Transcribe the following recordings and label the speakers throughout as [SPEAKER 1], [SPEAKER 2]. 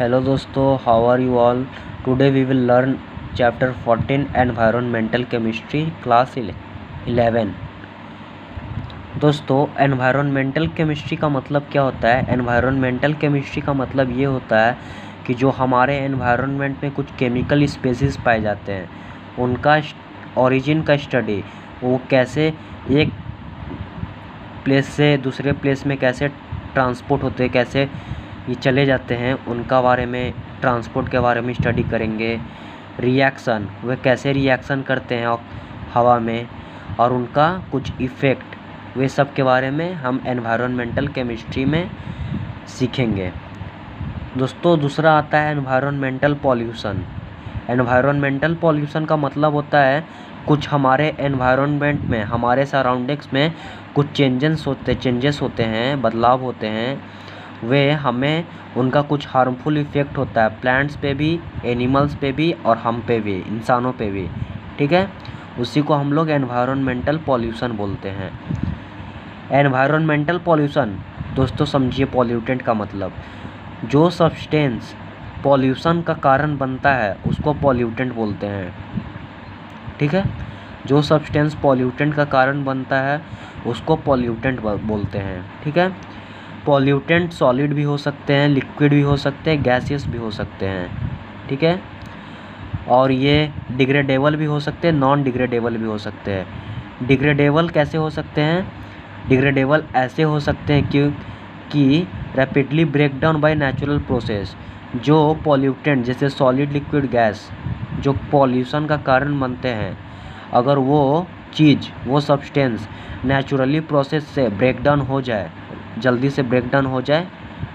[SPEAKER 1] Hello दोस्तों, how are you all? Today we will learn chapter 14 environmental chemistry class 11। दोस्तों environmental chemistry का मतलब क्या होता है? एनवायरनमेंटल केमिस्ट्री का मतलब ये होता है कि जो हमारे एनवायरनमेंट में कुछ केमिकल स्पेसीज पाए जाते हैं उनका ओरिजिन का स्टडी, वो कैसे एक प्लेस से दूसरे प्लेस में कैसे ट्रांसपोर्ट होते हैं, कैसे ये चले जाते हैं, उनका बारे में, ट्रांसपोर्ट के बारे में स्टडी करेंगे। रिएक्शन, वे कैसे रिएक्शन करते हैं हवा में और उनका कुछ इफ़ेक्ट, वे सब के बारे में हम एनवायरनमेंटल केमिस्ट्री में सीखेंगे। दोस्तों दूसरा आता है एनवायरनमेंटल पॉल्यूशन। एनवायरनमेंटल पॉल्यूशन का मतलब होता है कुछ हमारे एनवायरनमेंट में, हमारे सराउंडिंग्स में कुछ चेंजेस होते हैं, बदलाव होते हैं, वे हमें उनका कुछ हार्मफुल इफ़ेक्ट होता है प्लांट्स पे भी, एनिमल्स पे भी और हम पे भी, इंसानों पे भी। ठीक है, उसी को हम लोग एनवायरनमेंटल पॉल्यूशन बोलते हैं। एनवायरनमेंटल पॉल्यूशन दोस्तों समझिए, पॉल्यूटेंट का मतलब जो सब्सटेंस पॉल्यूशन का कारण बनता है उसको पॉल्यूटेंट बोलते हैं। ठीक है, जो सब्सटेंस पॉल्यूटेंट का कारण बनता है उसको पॉल्यूटेंट बोलते हैं। ठीक है, पॉल्यूटेंट सॉलिड भी हो सकते हैं, लिक्विड भी हो सकते हैं, गैसियस भी हो सकते हैं। ठीक है, और ये डिग्रेडेबल भी हो सकते हैं, नॉन डिग्रेडेबल भी हो सकते हैं। डिग्रेडेबल कैसे हो सकते हैं? डिग्रेडेबल ऐसे हो सकते हैं कि rapidly break down by natural process. जो पॉल्यूटेंट जैसे सॉलिड, लिक्विड, गैस जो पॉल्यूशन का कारण बनते हैं, अगर वो चीज़, वो सब्सटेंस नेचुरली प्रोसेस से ब्रेक डाउन हो जाए, जल्दी से ब्रेक डाउन हो जाए,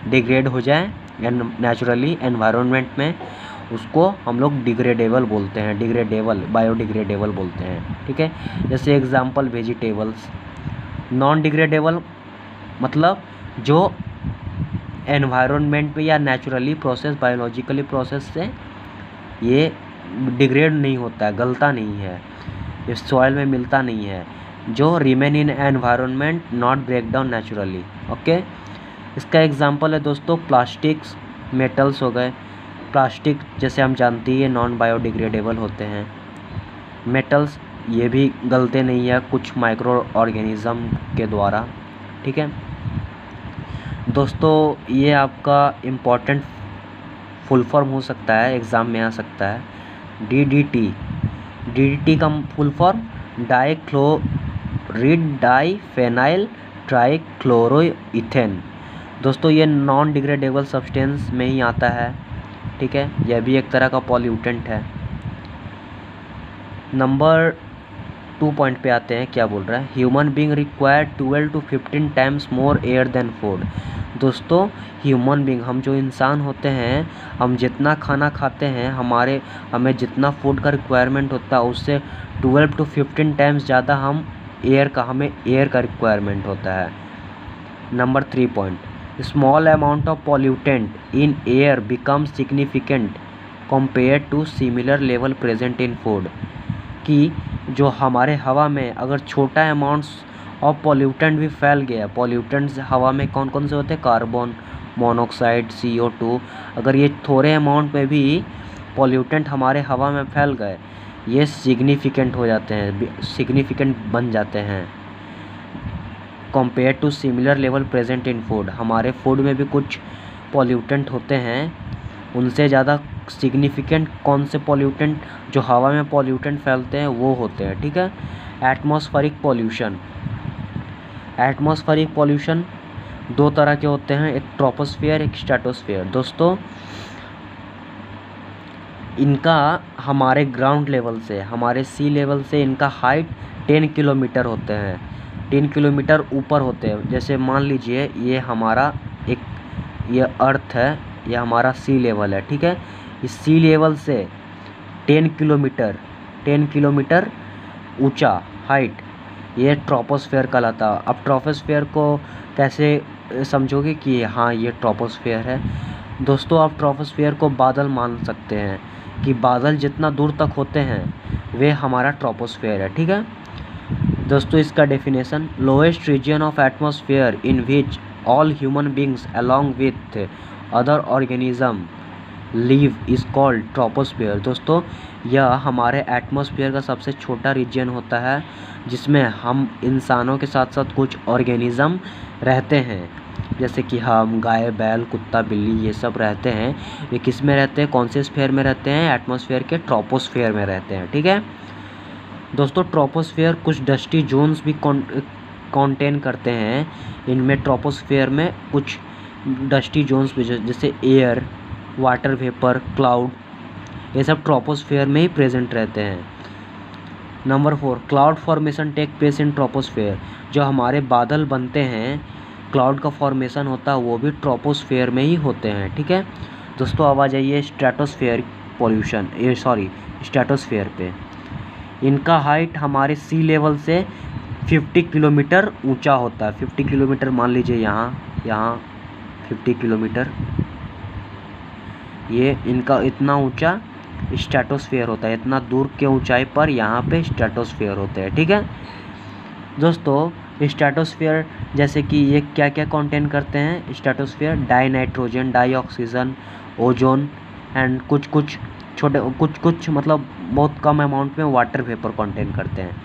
[SPEAKER 1] डिग्रेड हो जाए नेचुरली एनवायरनमेंट में, उसको हम लोग डिग्रेडेबल बोलते हैं, डिग्रेडेबल, बायोडिग्रेडेबल बोलते हैं। ठीक है, जैसे एग्जांपल वेजिटेबल्स। नॉन डिग्रेडेबल मतलब जो एनवायरनमेंट में या नेचुरली प्रोसेस, बायोलॉजिकली प्रोसेस से ये डिग्रेड नहीं होता है, गलता नहीं है, ये सॉइल में मिलता नहीं है, जो remain in environment, not break down naturally. Okay, इसका एग्जांपल है दोस्तों प्लास्टिक्स, मेटल्स हो गए। प्लास्टिक जैसे हम जानते हैं नॉन बायोडिग्रेडेबल होते हैं। मेटल्स ये भी गलते नहीं है कुछ माइक्रो ऑर्गेनिज्म के द्वारा। ठीक है दोस्तों, ये आपका इम्पोर्टेंट फुल फॉर्म हो सकता है, एग्ज़ाम में आ सकता है। DDT, DDT का फुल फॉर्म डाइफेनाइल ट्राइक्लोरोइथेन। दोस्तों ये नॉन डिग्रेडेबल सब्सटेंस में ही आता है। ठीक है, यह भी एक तरह का पॉल्यूटेंट है। नंबर 2 पॉइंट पे आते हैं, क्या बोल रहा है? Human being require 12 to 15 times more air then food. दोस्तों ह्यूमन बीइंग, हम जो इंसान होते हैं, हम जितना खाना खाते हैं, हमें जितना फूड का रिक्वायरमेंट होता है उससे 12 to 15 टाइम्स ज़्यादा हमें एयर का रिक्वायरमेंट होता है। Number 3 point, small amount of pollutant in air become significant compare to similar level present in food. कि जो हमारे हवा में अगर छोटा अमाउंट्स ऑफ पॉल्यूटेंट भी फैल गया, पॉल्यूटेंट्स हवा में कौन कौन से होते हैं? Carbon monoxide, CO2। अगर ये थोड़े अमाउंट में भी पॉल्यूटेंट हमारे हवा में फैल गए, ये सिग्निफिकेंट हो जाते हैं, सिग्निफिकेंट बन जाते हैं compare to similar level present in food. हमारे फूड में भी कुछ पॉल्यूटेंट होते हैं, उनसे ज़्यादा सिग्निफिकेंट कौन से पॉल्यूटेंट, जो हवा में पॉल्यूटेंट फैलते हैं वो होते हैं। ठीक है, एटमॉस्फेरिक पॉल्यूशन। एटमॉस्फेरिक पॉल्यूशन 2 तरह के होते हैं, एक ट्रोपोस्फियर, एक स्ट्रेटोस्फियर। दोस्तों इनका हमारे ग्राउंड लेवल से, हमारे सी लेवल से इनका हाइट 10 किलोमीटर होते हैं, 10 किलोमीटर ऊपर होते हैं। जैसे मान लीजिए ये अर्थ है, ये हमारा सी लेवल है। ठीक है, इस सी लेवल से 10 किलोमीटर ऊंचा हाइट, ये ट्रोपोस्फेयर कहलाता है। अब ट्रोपोस्फेयर को कैसे समझोगे कि हाँ ये ट्रोपोस्फेयर है? दोस्तों आप ट्रोपोस्फेयर को बादल मान सकते हैं, कि बादल जितना दूर तक होते हैं वे हमारा ट्रोपोस्फेयर है। ठीक है दोस्तों, इसका definition, lowest region of atmosphere in which all human beings along with other organism live is called troposphere. दोस्तों यह हमारे एटमॉस्फेयर का सबसे छोटा रीजन होता है जिसमें हम इंसानों के साथ साथ कुछ ऑर्गेनिज़म रहते हैं, जैसे कि हम, गाय, बैल, कुत्ता, बिल्ली, ये सब रहते हैं। ये किस में रहते हैं, कौन से स्फीयर में रहते हैं, एटमॉस्फेयर के ट्रोपोस्फियर में रहते हैं। ठीक है दोस्तों, ट्रोपोस्फियर कुछ डस्टी जोन्स भी कंटेन करते हैं। इनमें ट्रोपोस्फियर में कुछ डस्टी जोन्स भी, जैसे एयर, वाटर वेपर, क्लाउड, ये सब ट्रोपोस्फियर में ही प्रेजेंट रहते हैं। Number 4, cloud formation take place in troposphere. जो हमारे बादल बनते हैं, क्लाउड का फॉर्मेशन होता है, वो भी ट्रोपोस्फियर में ही होते हैं। ठीक है दोस्तों, अब आ जाइए स्ट्रेटोस्फियर पॉल्यूशन, स्ट्रेटोस्फियर पे। इनका हाइट हमारे सी लेवल से 50 किलोमीटर ऊंचा होता है। 50 किलोमीटर मान लीजिए, यहाँ 50 किलोमीटर, ये इनका इतना ऊंचा स्ट्रेटोस्फियर होता है। इतना दूर के ऊंचाई पर यहाँ पे स्ट्रेटोस्फियर होते हैं। ठीक है दोस्तों, स्ट्रेटोस्फियर जैसे कि ये क्या क्या कंटेन करते हैं, stratosphere dinitrogen, dioxygen, ozone and कुछ मतलब बहुत कम अमाउंट में वाटर वेपर कंटेन करते हैं।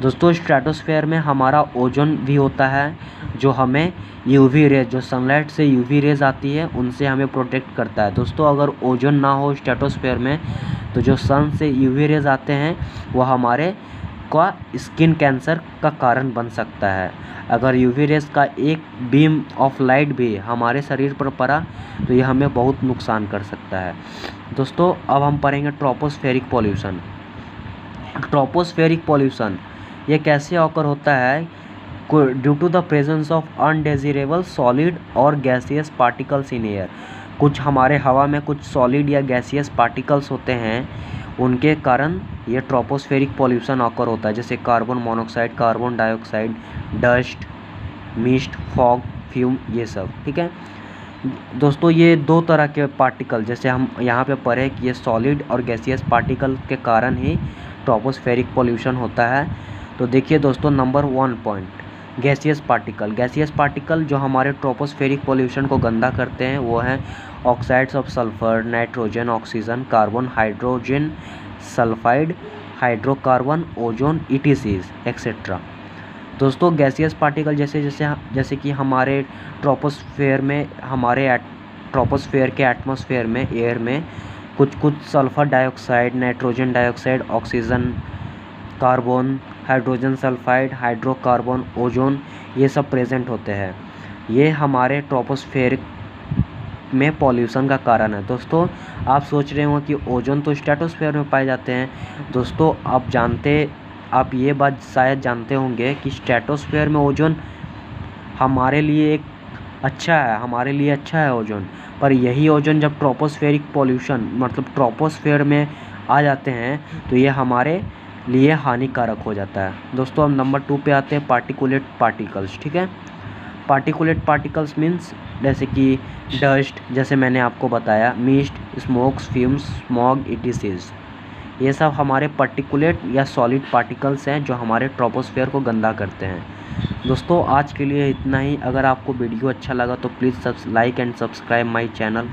[SPEAKER 1] दोस्तों स्ट्रेटोस्फियर में हमारा ओजोन भी होता है, जो हमें यूवी रेज, जो सनलाइट से यूवी रेज आती है, उनसे हमें प्रोटेक्ट करता है। दोस्तों अगर ओजोन ना हो स्ट्रेटोस्फियर में, तो जो सन से यूवी रेज आते हैं वो हमारे का स्किन कैंसर का कारण बन सकता है। अगर यूवी रेज का एक बीम ऑफ लाइट भी हमारे शरीर पर पड़ा तो यह हमें बहुत नुकसान कर सकता है। दोस्तों अब हम पढ़ेंगे ट्रोपोस्फेरिक पॉल्यूशन। ट्रोपोस्फेरिक पॉल्यूशन ये कैसे ऑकर होता है, due to the presence of undesirable solid और गैसियस पार्टिकल्स इन एयर। कुछ हमारे हवा में कुछ सॉलिड या गैसियस पार्टिकल्स होते हैं, उनके कारण ये ट्रोपोस्फेरिक पॉल्यूशन ऑकर होता है, जैसे carbon monoxide, carbon dioxide, dust, mist, fog, fume, ये सब। ठीक है दोस्तों, ये दो तरह के पार्टिकल, जैसे हम यहाँ पे पढ़े कि ये सॉलिड और गैसियस पार्टिकल के कारण ही ट्रोपोस्फेरिक पॉल्यूशन होता है। तो देखिए दोस्तों, number 1 point, gaseous particle. Gaseous particle जो हमारे ट्रोपोस्फेरिक पॉल्यूशन को गंदा करते हैं वो हैं oxides of sulphur, nitrogen, oxygen, carbon, hydrogen sulphide, hydrocarbon, ozone, ईटीसीज एक्सेट्रा। दोस्तों गैसियस पार्टिकल जैसे कि हमारे ट्रोपोस्फेयर के एटमॉस्फेयर में, एयर में कुछ sulphur dioxide, nitrogen dioxide, oxygen, carbon, hydrogen sulphide, hydrocarbon, ozone, ये सब प्रेजेंट होते हैं। ये हमारे ट्रोपोस्फेयर में पॉल्यूशन का कारण है। दोस्तों आप सोच रहे हो कि ओजोन तो स्ट्रेटोस्फेयर में पाए जाते हैं। दोस्तों आप ये बात शायद जानते होंगे कि स्ट्रेटोस्फेयर में ओजोन हमारे लिए अच्छा है ओजोन, पर यही ओजोन जब ट्रोपोस्फेरिक पॉल्यूशन मतलब ट्रोपोस्फेयर में आ जाते हैं तो ये हमारे लिए हानिकारक हो जाता है। दोस्तों हम नंबर 2 पे आते हैं, पार्टिकुलेट पार्टिकल्स। ठीक है, पार्टिकुलेट पार्टिकल्स मीन्स जैसे कि डस्ट, जैसे मैंने आपको बताया, मिस्ट, स्मोक्स, फ्यूम्स, स्मॉग, ईटीसीज, ये सब हमारे पार्टिकुलेट या सॉलिड पार्टिकल्स हैं जो हमारे ट्रोपोस्फेयर को गंदा करते हैं। दोस्तों आज के लिए इतना ही। अगर आपको वीडियो अच्छा लगा तो please like and subscribe my channel.